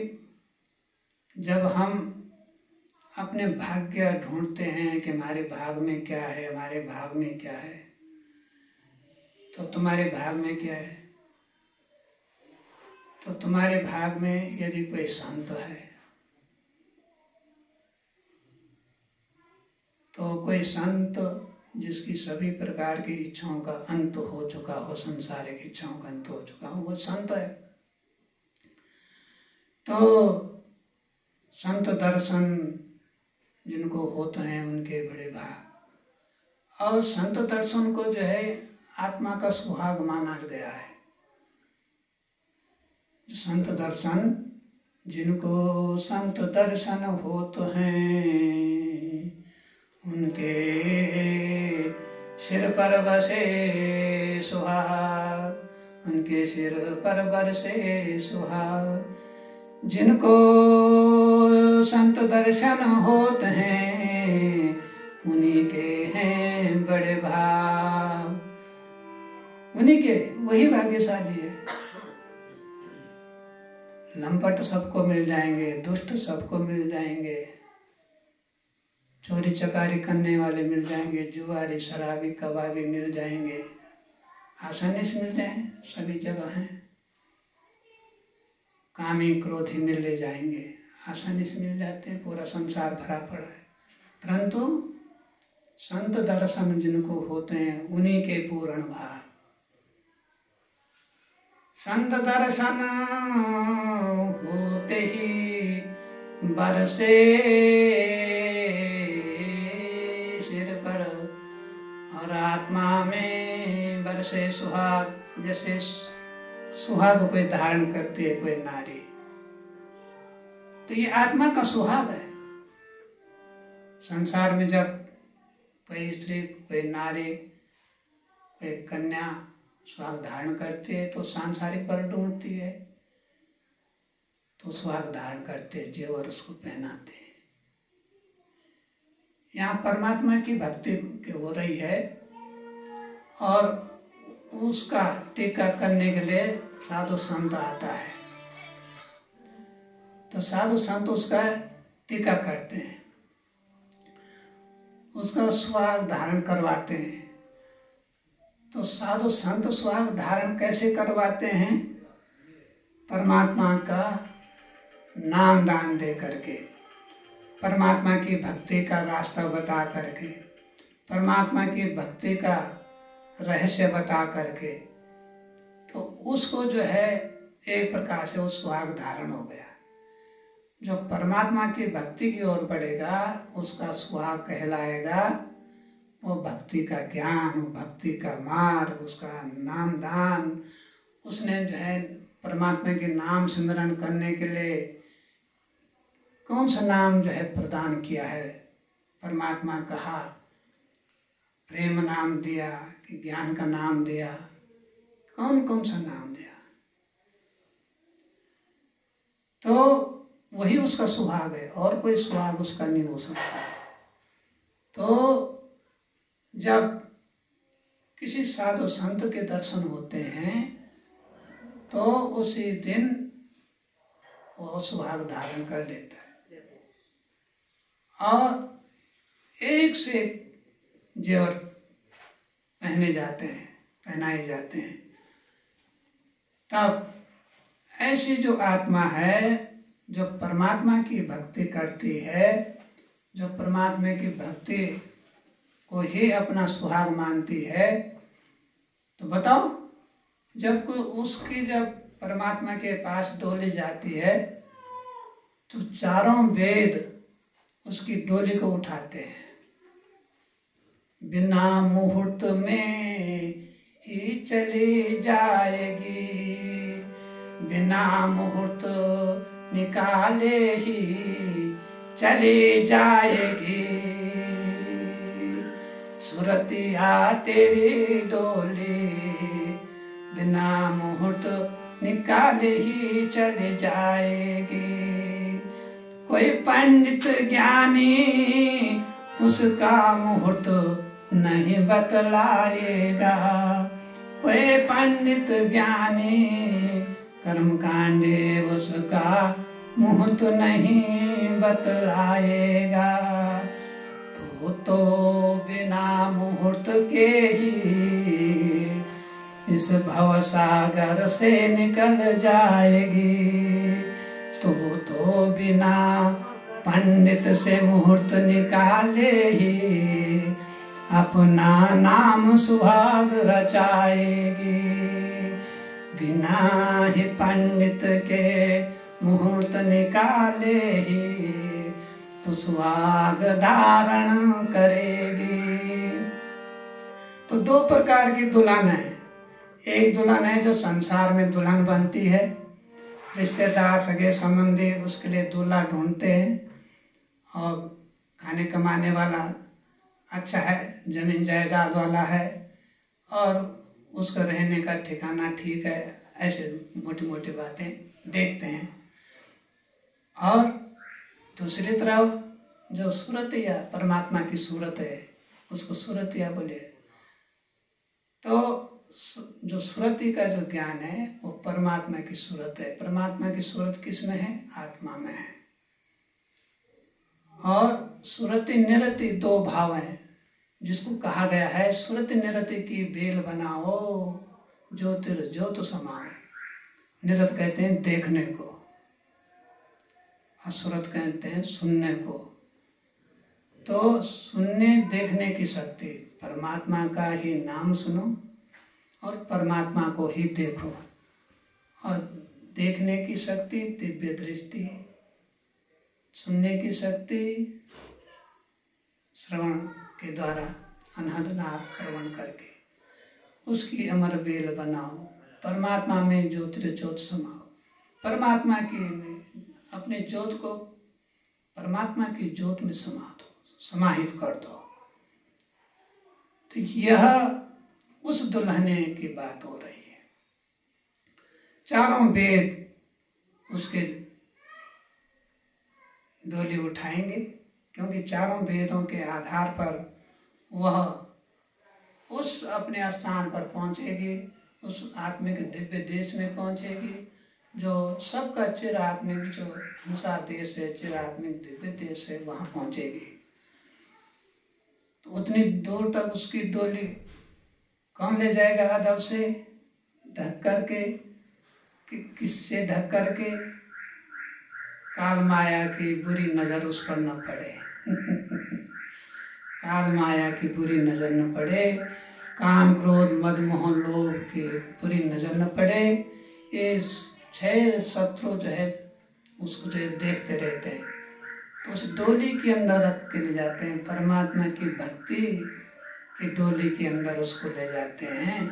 जब हम अपने भाग्य ढूंढते हैं कि हमारे भाग में क्या है, हमारे भाग में क्या है, तो तुम्हारे भाग में क्या है? तो तुम्हारे भाग में यदि कोई संत है, तो कोई संत जिसकी सभी प्रकार की इच्छाओं का अंत हो चुका हो, संसारिक इच्छाओं का अंत हो चुका हो, वो संत है। तो संत दर्शन जिनको होते हैं उनके बड़े भाग, और संत दर्शन को जो है आत्मा का सुहाग माना गया है। संत दर्शन, जिनको संत दर्शन होते हैं उनके सिर पर बसे सुहाग, उनके सिर पर बरसे सुहाग। जिनको संत दर्शन होते हैं उन्हीं के हैं बड़े भाग, उन्हीं के, वही भाग्यशाली है। लंपट सबको मिल जाएंगे, दुष्ट सबको मिल जाएंगे, चोरी चकारी करने वाले मिल जाएंगे, जुआरी शराबी कबाबी मिल जाएंगे, आसानी से मिल जाएं, सभी जगह हैं। कामी क्रोधी मिल जाएंगे, आसानी से मिल जाते हैं, पूरा संसार भरा पड़ा है। परंतु संत दर्शन जिनको होते हैं उन्हीं के पूर्ण भाग। संत दर्शन होते ही बरसे सिर पर, और आत्मा में बरसे सुहाग। जैसे सुहाग कोई धारण करती है कोई नारी, तो ये आत्मा का सुहाग है। संसार में जब कोई स्त्री, कोई नारी, कोई कन्या सुहाग धारण करती है तो सांसारिक वर ढूंढती है, तो सुहाग धारण करते हैं, जेवर उसको पहनाते हैं। यहाँ परमात्मा की भक्ति हो रही है और उसका टीका करने के लिए साधु संत आता है, तो साधु संत उसका टीका करते हैं, उसका सुहाग धारण करवाते हैं। तो साधु संत सुहाग धारण कैसे करवाते हैं? परमात्मा का नाम दान दे करके, परमात्मा की भक्ति का रास्ता बता करके, परमात्मा की भक्ति का रहस्य बता करके, तो उसको जो है एक प्रकार से वो सुहाग धारण हो गया। जो परमात्मा की भक्ति की ओर बढ़ेगा उसका सुहाग कहलाएगा वो भक्ति का ज्ञान, वो भक्ति का मार्ग, उसका नाम दान। उसने जो है परमात्मा के नाम स्मरण करने के लिए कौन सा नाम जो है प्रदान किया है? परमात्मा कहा, प्रेम नाम दिया कि ज्ञान का नाम दिया, कौन कौन सा नाम दिया? तो वही उसका सुहाग है, और कोई सुहाग उसका नहीं हो सकता। तो जब किसी साधु संत के दर्शन होते हैं तो उसी दिन वो सुहाग धारण कर लेता है, और एक से एक जेवर पहनाए जाते हैं। तब ऐसी जो आत्मा है जो परमात्मा की भक्ति करती है, जो परमात्मा की भक्ति को ही अपना सुहाग मानती है, तो बताओ जब परमात्मा के पास डोली जाती है तो चारों वेद उसकी डोली को उठाते हैं। बिना मुहूर्त में ही चली जाएगी, बिना मुहूर्त निकाले ही चली जाएगी, सुरतिया तेरी डोली बिना मुहूर्त निकाले ही चली जाएगी। कोई पंडित ज्ञानी उसका मुहूर्त नहीं बतलाएगा, कोई पंडित ज्ञानी कर्मकांडे उसका मुहूर्त नहीं बतलाएगा। तो बिना मुहूर्त के ही इस भवसागर से निकल जाएगी, तो बिना पंडित से मुहूर्त निकाले ही अपना नाम सुहाग रचाएगी। बिना ही पंडित के मुहूर्त निकाले ही तो सुहाग धारण करेगी। तो दो प्रकार की दुल्हन है। एक दुल्हन है जो संसार में दुल्हन बनती है, रिश्तेदार सगे संबंधी उसके लिए दूल्हा ढूंढते हैं, और खाने कमाने वाला अच्छा है, जमीन जायदाद वाला है, और उसका रहने का ठिकाना ठीक है, ऐसे मोटी मोटी बातें देखते हैं। और दूसरी तरफ जो सूरतिया परमात्मा की सूरत है, उसको सूरतिया बोले। तो जो सूरती का जो ज्ञान है वो परमात्मा की सूरत है। परमात्मा की सूरत किस में है? आत्मा में है। और सूरति निरति दो भाव हैं, जिसको कहा गया है सूरति निरति की बेल बनाओ, ज्योतिर्ज्योत समाओ। निरत कहते हैं देखने को, और सूरत कहते हैं सुनने को। तो सुनने देखने की शक्ति, परमात्मा का ही नाम सुनो और परमात्मा को ही देखो। और देखने की शक्ति दिव्य दृष्टि, सुनने की शक्ति श्रवण के द्वारा अनहद श्रवण करके उसकी अमर बेल बनाओ। परमात्मा में ज्योतिर्ज्योत समाओ। परमात्मा की अपने ज्योत को परमात्मा की ज्योत में समा दो, समाहित कर दो। तो यह उस दुल्हने की बात हो रही है। चारों वेद उसके डोली उठाएंगे, क्योंकि चारों वेदों के आधार पर वह उस अपने स्थान पर पहुंचेगी, उस आत्मिक दिव्य देश में पहुंचेगी, जो सबका चिरात्मिक, जो हंसा देश है, चिरात्मिक दिव्य देश है, वहां पहुंचेगी। तो उतनी दूर तक उसकी डोली कौन ले जाएगा? अदब से ढक करके, किससे ढक करके? काल माया की बुरी नजर उस पर न पड़े। काल माया की बुरी नजर न पड़े, काम क्रोध मद मोह लोभ की बुरी नजर न पड़े। ये 6 शत्रु जो है उसको जो है देखते रहते हैं, तो उस डोली के अंदर रख के ले जाते हैं, परमात्मा की भक्ति की डोली के अंदर उसको ले जाते हैं,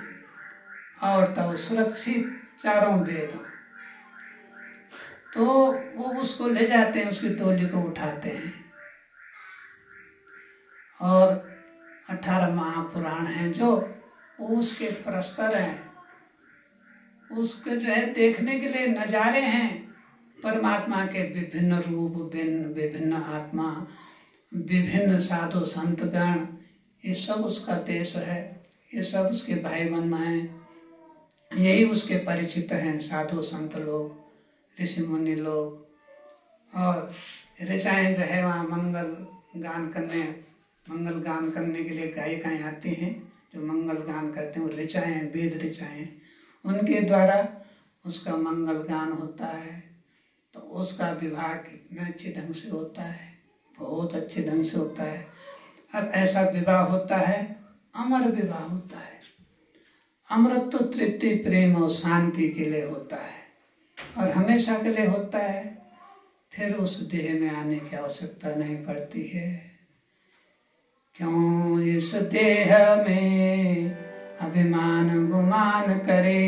और तब सुरक्षित चारों वेद, तो वो उसको ले जाते हैं, उसकी डोली को उठाते हैं। और 18 महापुराण हैं जो उसके प्रस्तर हैं, उसके जो है देखने के लिए नज़ारे हैं, परमात्मा के विभिन्न रूप, विभिन्न आत्मा, विभिन्न साधु संतगण, ये सब उसका देश है, ये सब उसके भाई बंधु हैं, यही उसके परिचित हैं, साधु संत लोग, ऋषि मुनि लोग। और ऋचाएँ जो है वहाँ मंगल गान करने के लिए गायिकाएँ आती हैं जो मंगल गान करते हैं, वो ऋचाएँ, वेद ऋचाएँ, उनके द्वारा उसका मंगल गान होता है। तो उसका विवाह कितने अच्छे ढंग से होता है, बहुत अच्छे ढंग से होता है। और ऐसा विवाह होता है, अमर विवाह होता है। अमृत तृप्ति प्रेम और शांति के लिए होता है और हमेशा के लिए होता है। फिर उस देह में आने की आवश्यकता नहीं पड़ती है। क्यों इस देह में अभिमान गुमान करे,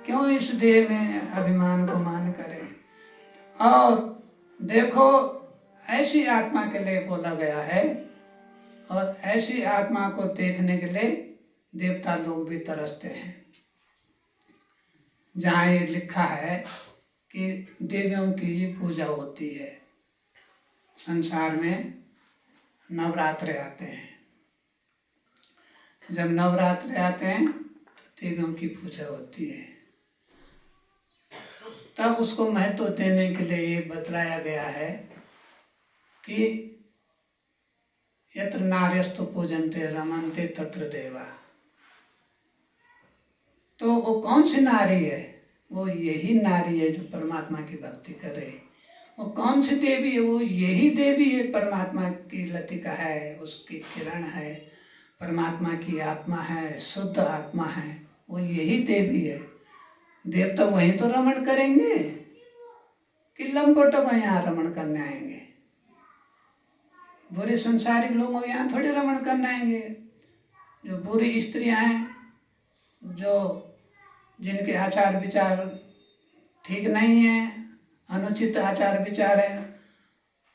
क्यों इस देह में अभिमान गुमान करे। और देखो, ऐसी आत्मा के लिए बोला गया है और ऐसी आत्मा को देखने के लिए देवता लोग भी तरसते हैं। जहाँ ये लिखा है कि देवियों की पूजा होती है, संसार में नवरात्र आते हैं, जब नवरात्र आते हैं तो देवियों की पूजा होती है। तब उसको महत्व देने के लिए ये बतलाया गया है कि यत्र नार्यस्तु पूजन्ते रमन्ते तत्र देवा। तो वो कौन सी नारी है? वो यही नारी है जो परमात्मा की भक्ति करे। वो कौन सी देवी है? वो यही देवी है, परमात्मा की लतिका है, उसकी किरण है, परमात्मा की आत्मा है, शुद्ध आत्मा है, वो यही देवी है। देवता वहीं तो रमण करेंगे कि लंपोटों को यहाँ रमण करने आएंगे? बुरे संसारिक लोगों को यहाँ थोड़े रमण करने आएंगे। जो बुरी स्त्रियाँ हैं, जो जिनके आचार विचार ठीक नहीं है, अनुचित आचार विचार है,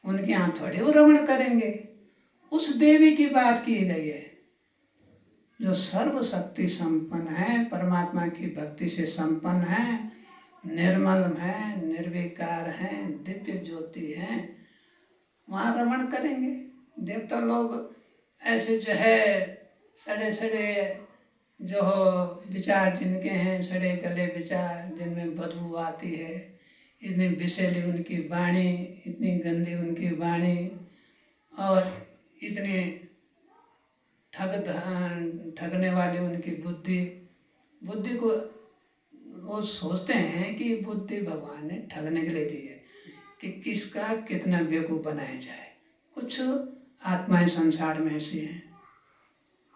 उनके यहाँ थोड़े वो रमण करेंगे। उस देवी की बात की गई है जो सर्वशक्ति संपन्न है, परमात्मा की भक्ति से संपन्न है, निर्मल है, निर्विकार है, दिव्य ज्योति है, वहाँ रमण करेंगे। देवता लोग ऐसे जो है सड़े सड़े जो विचार जिनके हैं, सड़े गले विचार जिनमें बदबू आती है, इतनी विषैली उनकी वाणी, इतनी गंदी उनकी वाणी और इतनी ठगने वाली उनकी बुद्धि को वो सोचते हैं कि बुद्धि भगवान ने ठगने के लिए दी है कि किसका कितना बेवकूफ़ बनाया जाए। कुछ आत्माएं संसार में ऐसी हैं,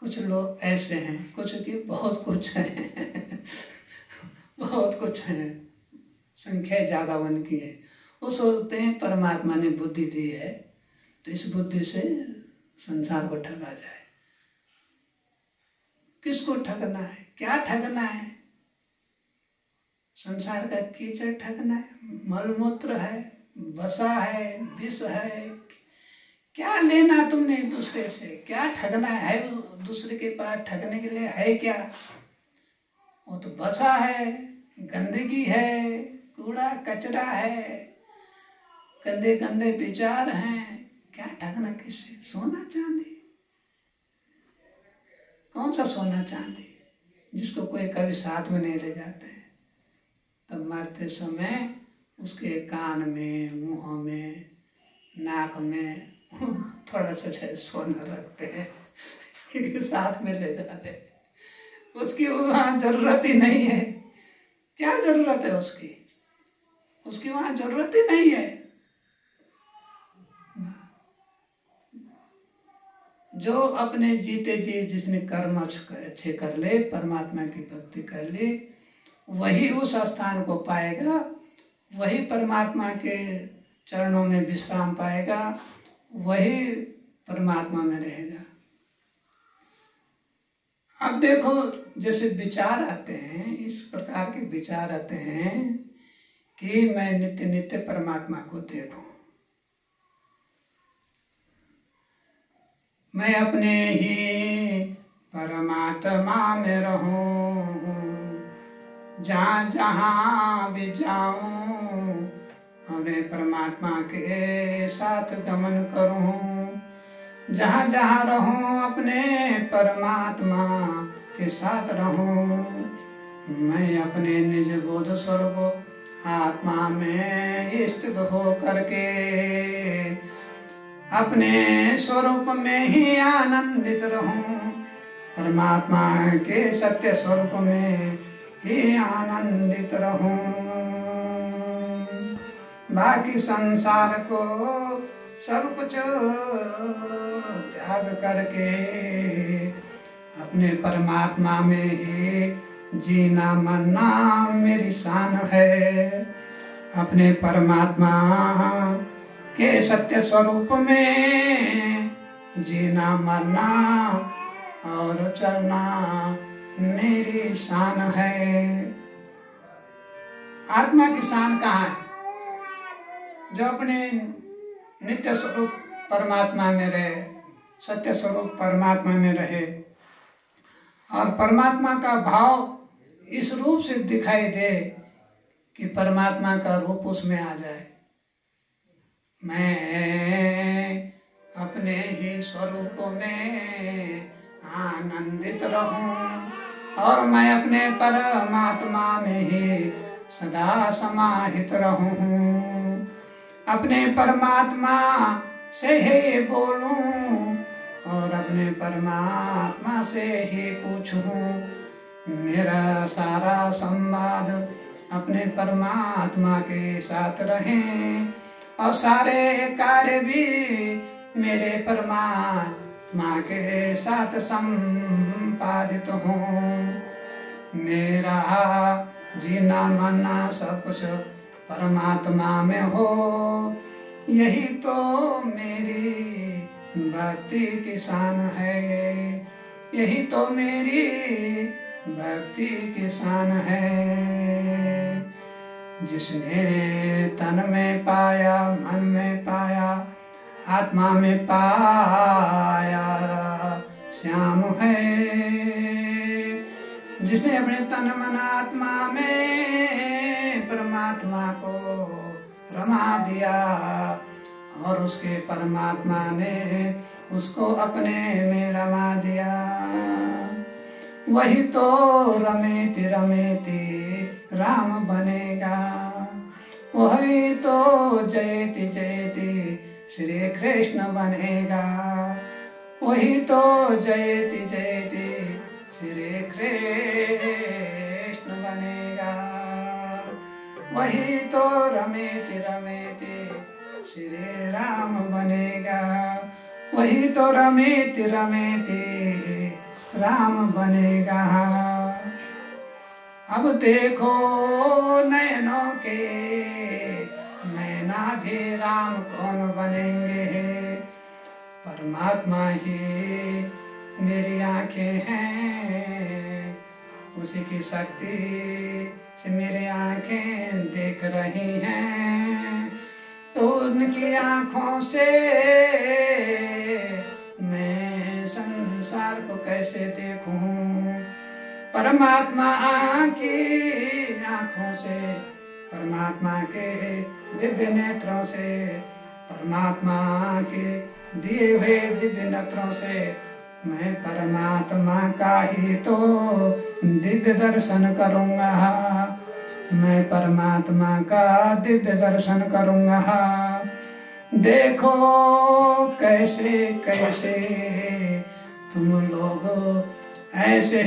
कुछ लोग ऐसे हैं, कुछ की बहुत कुछ हैं बहुत कुछ हैं, संख्या ज़्यादा उनकी है। वो सोचते हैं परमात्मा ने बुद्धि दी है तो इस बुद्धि से संसार को ठगा जाए। किसको ठगना है? क्या ठगना है? संसार का कीचड़ ठगना है, मलमूत्र है, वसा है, विष है। क्या लेना तुमने दूसरे से? क्या ठगना है? दूसरे के पास ठगने के लिए है क्या? वो तो वसा है, गंदगी है, कूड़ा कचरा है, गंदे गंदे विचार हैं। क्या ठगना किसे? सोना चांदी? कौन सा सोना चांदी जिसको कोई कभी साथ में नहीं ले जाते हैं? तब मरते समय उसके कान में, मुंह में, नाक में थोड़ा सा सोना रखते हैं साथ में ले जाते। उसकी वहाँ जरूरत ही नहीं है। क्या जरूरत है उसकी? उसकी वहाँ जरूरत ही नहीं है। जो अपने जीते जी जिसने कर्म अच्छे कर ले, परमात्मा की भक्ति कर ले, वही उस स्थान को पाएगा, वही परमात्मा के चरणों में विश्राम पाएगा, वही परमात्मा में रहेगा। अब देखो, जैसे विचार आते हैं, इस प्रकार के विचार आते हैं कि मैं नित्य नित्य परमात्मा को देखूं, मैं अपने ही परमात्मा में रहूं, जहाँ जहाँ भी जाऊं अपने परमात्मा के साथ गमन करूं, जहाँ जहाँ रहूं अपने परमात्मा के साथ रहूं। मैं अपने निज बोध स्वरूप आत्मा में स्थित हो करके अपने स्वरूप में ही आनंदित रहूं, परमात्मा के सत्य स्वरूप में ही आनंदित रहूं। बाकी संसार को सब कुछ त्याग करके अपने परमात्मा में ही जीना मरना मेरी शान है। अपने परमात्मा के सत्य स्वरूप में जीना मरना और चलना मेरी शान है। आत्मा की शान कहाँ है? जो अपने नित्य स्वरूप परमात्मा में रहे, सत्य स्वरूप परमात्मा में रहे और परमात्मा का भाव इस रूप से दिखाई दे कि परमात्मा का रूप उसमें आ जाए। मैं अपने ही स्वरूप में आनंदित रहूं और मैं अपने परमात्मा में ही सदा समाहित रहूं। अपने परमात्मा से ही बोलूं और अपने परमात्मा से ही पूछूं। मेरा सारा संवाद अपने परमात्मा के साथ रहे और सारे कार्य भी मेरे परमात्मा के साथ संपादित हों। मेरा जीना मरना सब कुछ परमात्मा में हो, यही तो मेरी भक्ति की शान है। यही तो मेरी भक्ति की शान है। जिसने तन में पाया, मन में पाया, आत्मा में पाया, श्याम है। जिसने अपने तन मन आत्मा में परमात्मा को रमा दिया और उसके परमात्मा ने उसको अपने में रमा दिया, वही तो रमेति रमेति राम बनेगा। वही तो जयति जयति श्री कृष्ण बनेगा। वही तो जयति जयति श्री कृष्ण बनेगा। वही तो रमेति रमेति श्री राम बनेगा। वही तो रमेति रमेति राम बनेगा। अब देखो नयनों के नैना भी राम कौन बनेंगे। परमात्मा ही मेरी आंखें हैं, उसी की शक्ति से मेरी आंखें देख रही हैं। तो उनकी आंखों से मैं संसार को कैसे देखूं। परमात्मा की आंखों से, परमात्मा के दिव्य नेत्रों से, परमात्मा के दिए हुए दिव्य नेत्रों से मैं परमात्मा का ही तो दिव्य दर्शन करूंगा। मैं परमात्मा का दिव्य दर्शन करूंगा। देखो कैसे कैसे तुम लोग ऐसे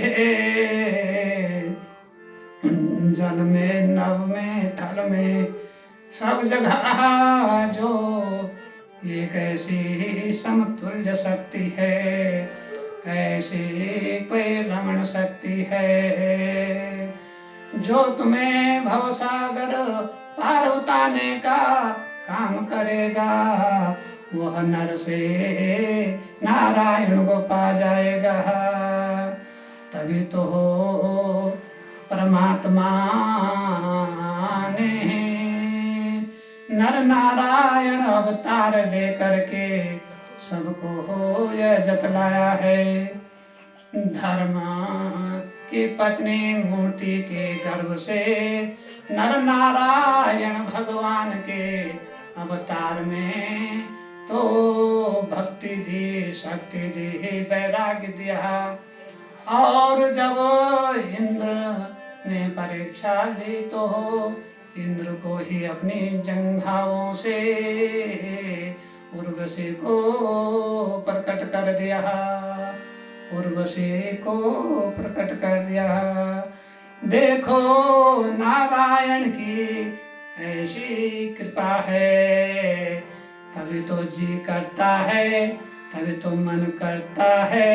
जल में, नभ में, थल में, सब जगह जो एक ऐसी समतुल्य शक्ति है, ऐसी कोई रमण शक्ति है जो तुम्हें भवसागर पार उतारने का काम करेगा। वह नर से नारायण को पा जाएगा। तभी तो परमात्मा ने नर नारायण अवतार लेकर के सबको यह जतलाया है। धर्म कि पत्नी मूर्ति के गर्भ से नर नारायण भगवान के अवतार में तो भक्ति दी, शक्ति दी, वैराग्य दिया। और जब इंद्र ने परीक्षा ली तो इंद्र को ही अपनी जंघाओं से उर्वशी को प्रकट कर दिया, उर्वशी को प्रकट कर दिया। देखो नारायण की ऐसी कृपा है, तभी तो जी करता है, तभी तो मन करता है।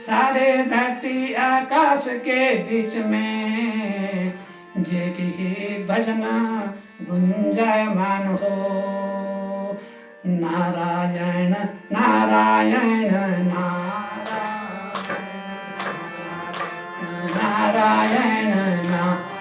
सारे धरती आकाश के बीच में ये की भजन गुंजायमान हो। नारायण नारायण नारायण नारायण नारायण